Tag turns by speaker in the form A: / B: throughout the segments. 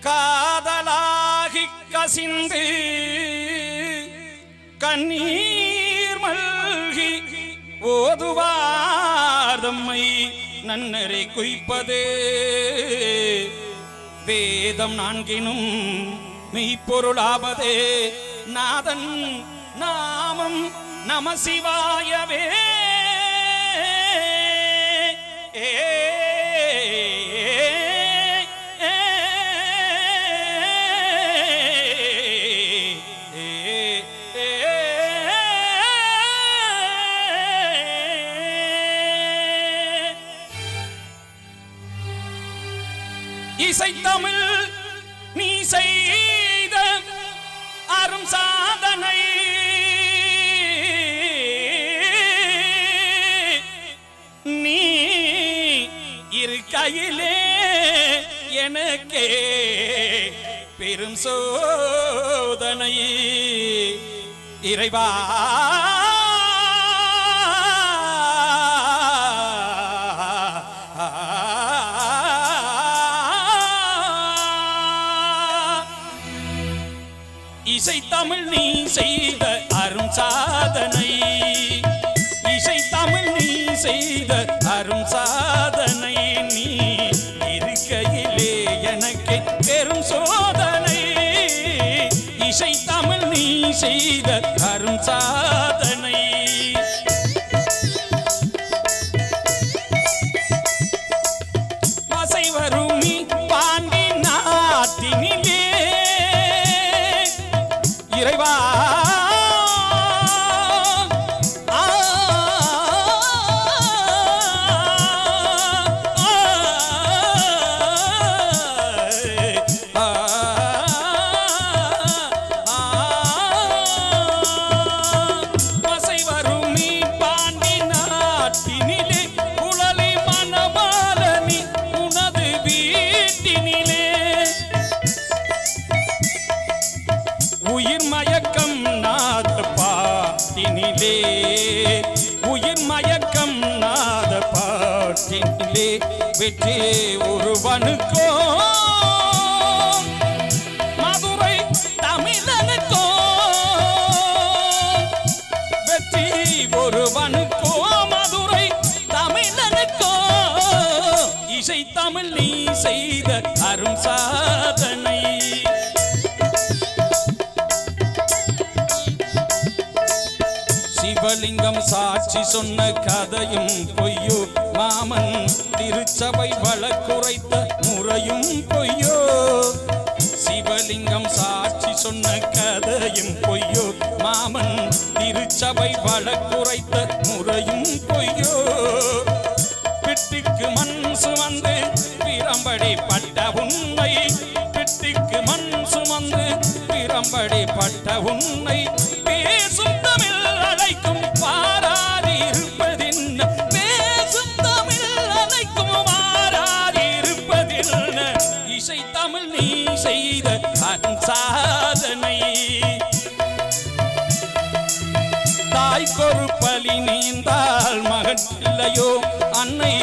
A: காதலாகி கசிந்து கண்ணீர் மல்கி ஓதுவார்தம்மை நன்னரை குய்ப்பது வேதம் நான்கினும் மெய்ப்பொருளாவதே நாதன் நாமம் நம சிவாயவே. இசைத்தமிழ் நீ செய்த அரும் சாதனை நீ இருக்கையிலே எனக்கே பெரும் சோதனை. இறைவா இசை தமிழ் நீ செய்த அரும் சாதனை, இசை தமிழ் நீ செய்த அரும் சாதனை நீ இருக்கையிலே எனக்கு பெரும் சோதனை. இசை தமிழ் நீ செய்த அரும் சாதனை. வசை வரும் நீ பாண்டி நாட்டினிலே இறைவா வசை வரும் நீ பாண்டி நாட்டினிலே குழலி மணவாளனி உனது வீட்டினிலே உயிர் மயக்கம் நாத பாட்டினிலே உயிர் மயக்கம் நாத பாட்டினிலே வெற்றி ஒருவனுக்கோ மதுரை தமிழனுக்கோ வெற்றி ஒருவனுக்கோ மதுரை தமிழனுக்கோ இசை தமிழ் நீ செய்த அரும் சாதனை. சிவலிங்கம் சாட்சி சொன்ன கதையும் பொய்யோ மாமன் திருச்சபை வழக்குரைத்த முறையும் பொய்யோ. சிவலிங்கம் சாட்சி சொன்ன கதையும் பொய்யோ மாமன் திருச்சபை வழக்குரைத்த முறையும் பொய்யோ. பிட்டுக்கு மண் சுமந்து பிரம்படி பட்ட உண்மை, பிட்டுக்கு மண் சுமந்து பிரம்படி பட்ட உண்மை பேசும் தமிழ் அழைக்கும் மாறாதிருப்பதின்ன, பேசும் தமிழ் அழைக்கும் மாறாதிருப்பதின்ன. இசை தமிழ் நீ செய்த அரும் சாதனை. தாய்க்கொரு பலி நீந்தால் மகன் இல்லையோ அன்னை,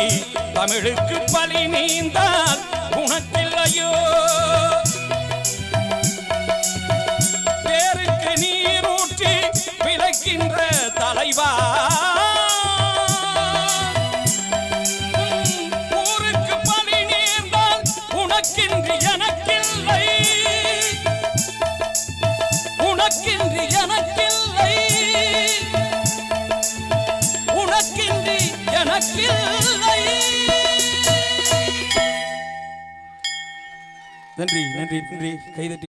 A: தமிழுக்கு பலி நீந்தால் உனக்கில்லையோ. பேருக்கு நீரூற்றி விளக்கின்ற தலைவா ஊருக்கு பலி நீர்ந்தால் உனக்கின்றி எனக்கில்லை, உனக்கின்றி எனக்கில்லை, உனக்கின்றி எனக்கில்லை. நன்றி நன்றி நன்றி கைதட்டி